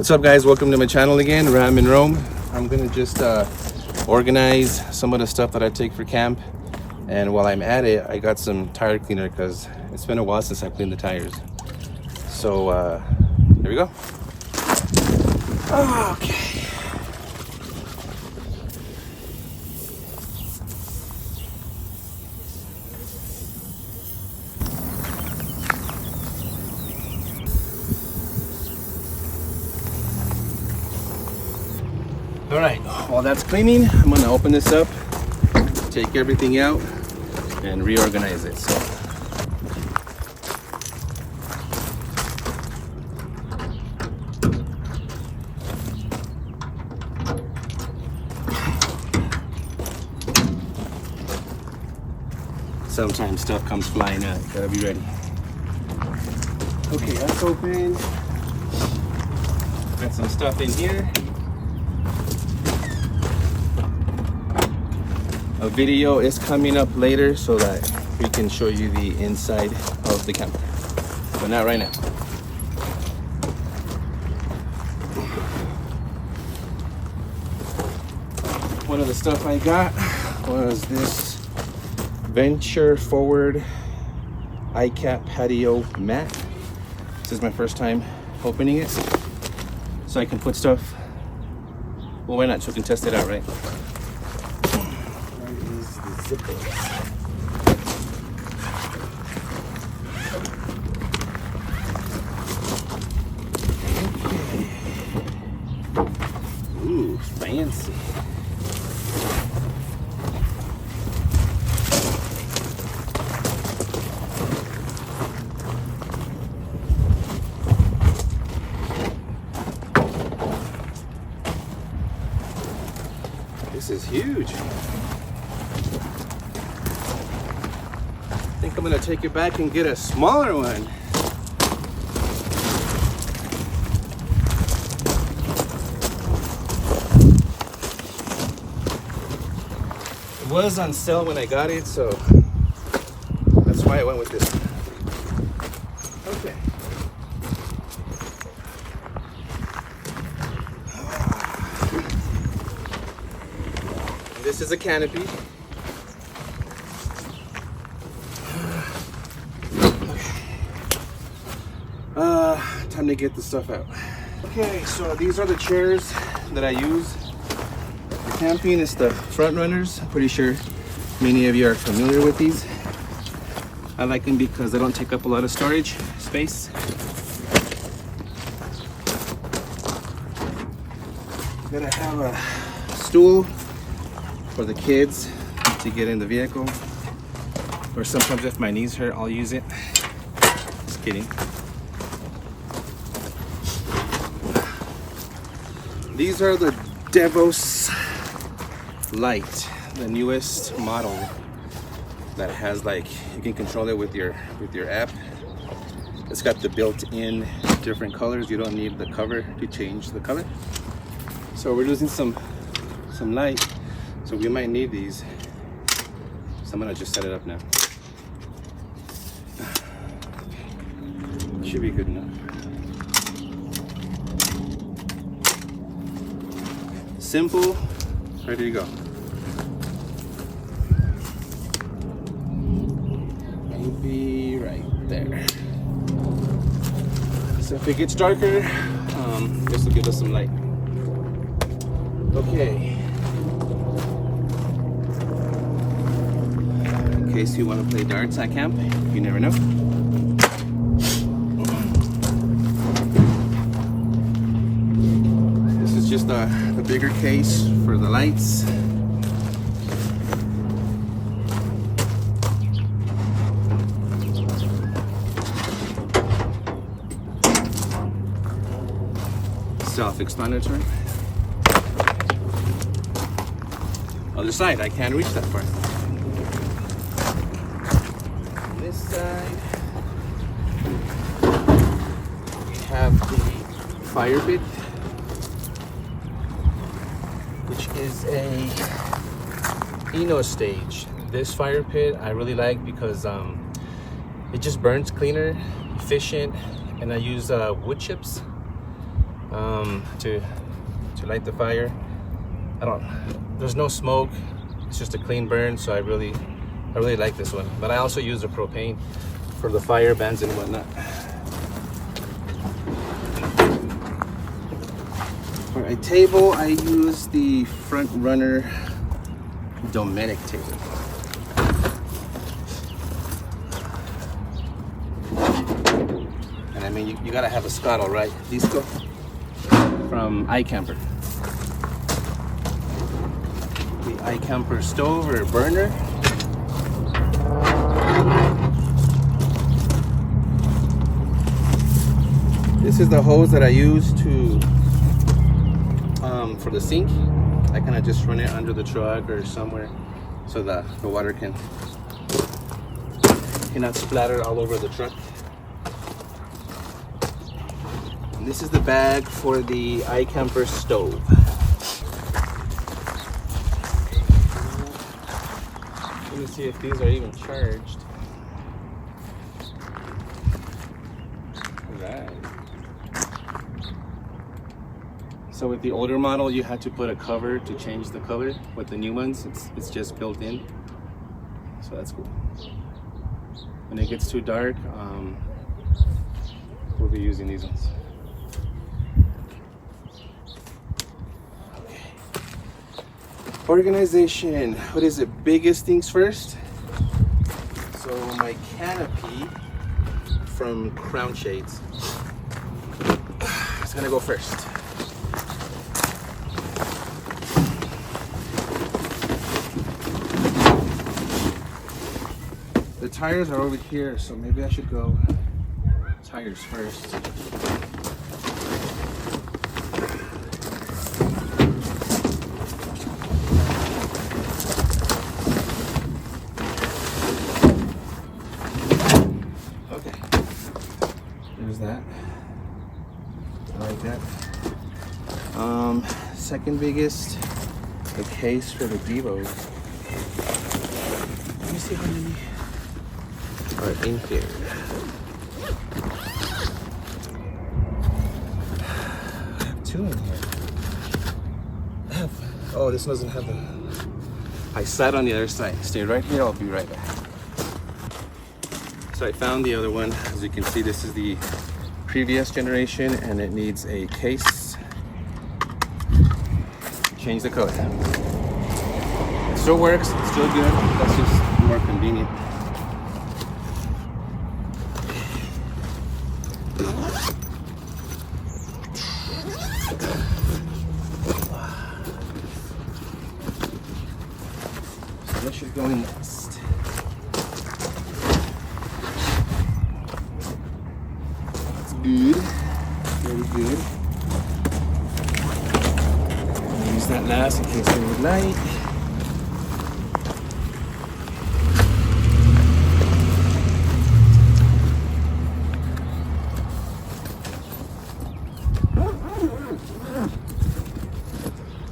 What's up, guys? Welcome to my channel again, Ram in Rome. I'm gonna just organize some of the stuff that I take for camp, and while I'm at it, I got some tire cleaner because it's been a while since I cleaned the tires. So here we go. Okay. All right, while that's cleaning, I'm gonna open this up, take everything out, and reorganize it. So, sometimes stuff comes flying out, gotta be ready. Okay, that's open. Got some stuff in here. A video is coming up later so that we can show you the inside of the camper, but not right now. One of the stuff I got was this Venture Forward iCap patio mat. This is my first time opening it, so I can put stuff, well, why not, so we can test it out, right? Zipper. Okay. Ooh, fancy. This is huge. I think I'm gonna take it back and get a smaller one. It was on sale when I got it, so that's why I went with this one. Okay. This is a canopy. Time to get the stuff out. Okay, so these are the chairs that I use for camping. It's the front runners. I'm pretty sure many of you are familiar with these. I like them because they don't take up a lot of storage space. Then I have a stool for the kids to get in the vehicle, or sometimes if my knees hurt, I'll use it. Just kidding. These are the Devos Lite, the newest model that has, like, you can control it with your app. It's got the built-in different colors. You don't need the cover to change the color. So we're losing some light, so we might need these. So I'm gonna just set it up now. Should be good enough. Simple, ready to go. Maybe right there. So if it gets darker, this will give us some light. Okay. In case you want to play darts at camp, you never know. This is just the bigger case for the lights. Self-explanatory. Other side, I can't reach that part. On this side, we have the fire pit, which is a Enostage. This fire pit I really like because it just burns cleaner, efficient, and I use wood chips. to light the fire. There's no smoke. It's just a clean burn, so I really like this one. But I also use a propane for the fire bands and whatnot. For a table, I use the Front Runner Dometic table. And I mean, you gotta have a scuttle, right? Listo? From iCamper. The iCamper stove or burner. This is the hose that I use to for the sink. I kind of just run it under the truck or somewhere so that the water cannot splatter all over the truck. And this is the bag for the iCamper stove. Let me see if these are even charged. Right. So with the older model, you had to put a cover to change the color. With the new ones, it's just built in. So that's cool. When it gets too dark, we'll be using these ones. Okay. Organization. What is it? Biggest things first. So my canopy from Crown Shades. It's gonna go first. The tires are over here, so maybe I should go tires first. Okay, there's that. I like that. Second biggest, the case for the Devo. Let me see how many are in here. I have two in here. Oh, this doesn't have the. I sat on the other side. Stay right here. I'll be right back. So I found the other one. As you can see, this is the previous generation, and it needs a case. Change the color. It still works. It's still good. That's just more convenient. What should go in next? That's good. Very good. Use that last in case we would light.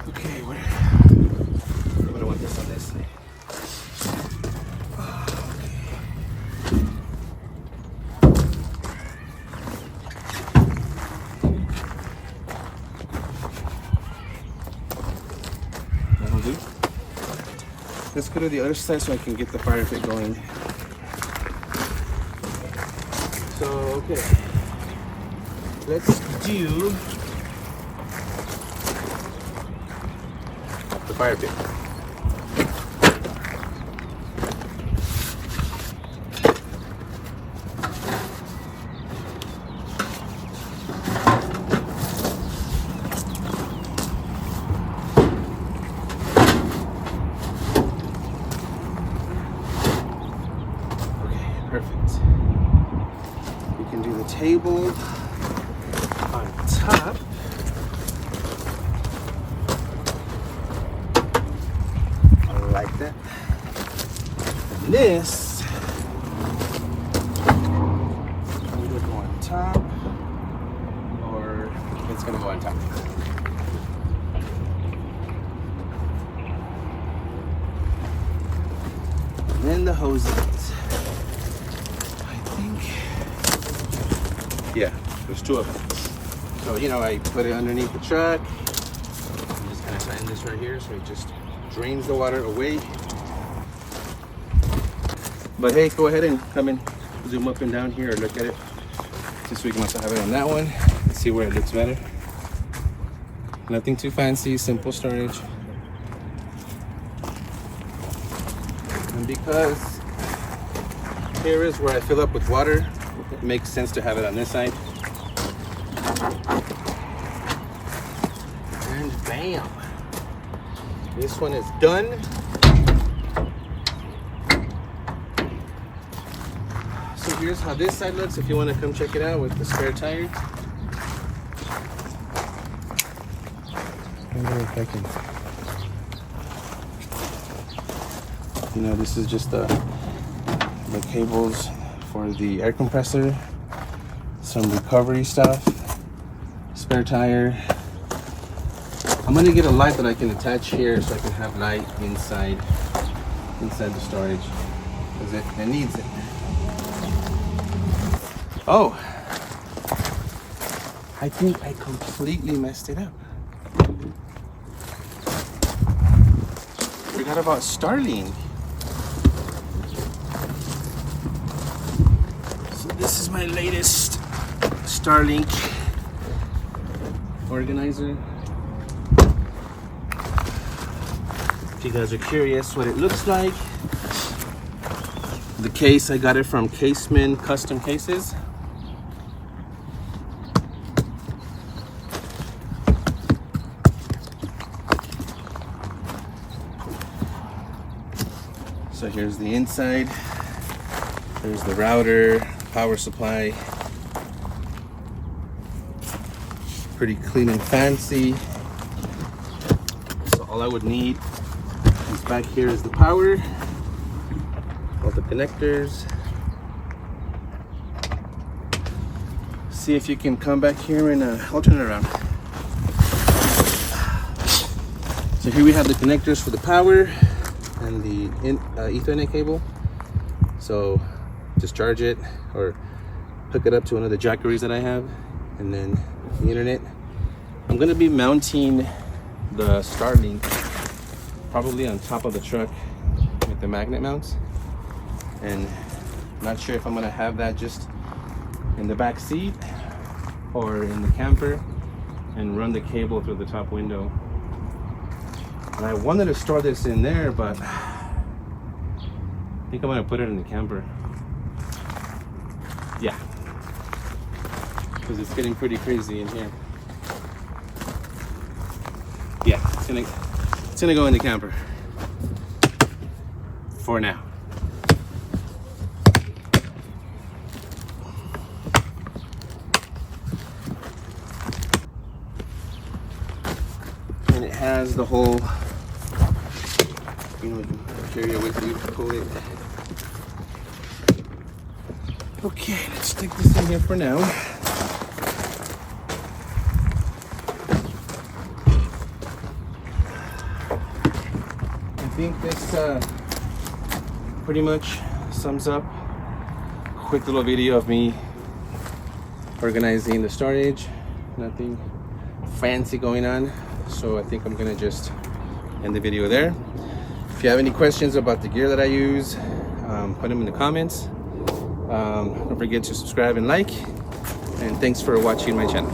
Okay, what do I want this on this side? Let's go to the other side so I can get the fire pit going. So, okay. Let's do the fire pit. Perfect. We can do the table on top. I like that. And this either go on top or it's gonna go on top. And then the hoses. Yeah, there's two of them. So, you know, I put it underneath the truck. I'm just kind of tighten this right here so it just drains the water away. But hey, go ahead and come and zoom up and down here or look at it. Just so we can also have it on that one. Let's see where it looks better. Nothing too fancy, simple storage. And because here is where I fill up with water, it makes sense to have it on this side. And bam! This one is done. So here's how this side looks if you want to come check it out with the spare tire. I wonder if I can. You know, this is just the cables for the air compressor, some recovery stuff, spare tire. I'm gonna get a light that I can attach here so I can have light inside the storage because it needs it. Oh, I think I completely messed it up. Forgot about Starlink. So this is my latest Starlink organizer. If you guys are curious what it looks like, the case, I got it from Caseman Custom Cases. So here's the inside. There's the router, power supply. Pretty clean and fancy. So all I would need is back here is the power, all the connectors. See if you can come back here and I'll turn it around. So here we have the connectors for the power and the Ethernet cable. So just charge it or hook it up to one of the jackeries that I have, and then the internet. I'm gonna be mounting the Starlink probably on top of the truck with the magnet mounts, and I'm not sure if I'm gonna have that just in the back seat or in the camper and run the cable through the top window. And I wanted to store this in there, but I think I'm gonna put it in the camper. Yeah, because it's getting pretty crazy in here. Yeah, it's gonna go in the camper for now. And it has the whole, you know, carry it with you, pull it. Okay, let's stick this in here for now. I think this pretty much sums up a quick little video of me organizing the storage. Nothing fancy going on, so I think I'm gonna just end the video there. If you have any questions about the gear that I use, put them in the comments. Don't forget to subscribe and like, and thanks for watching my channel.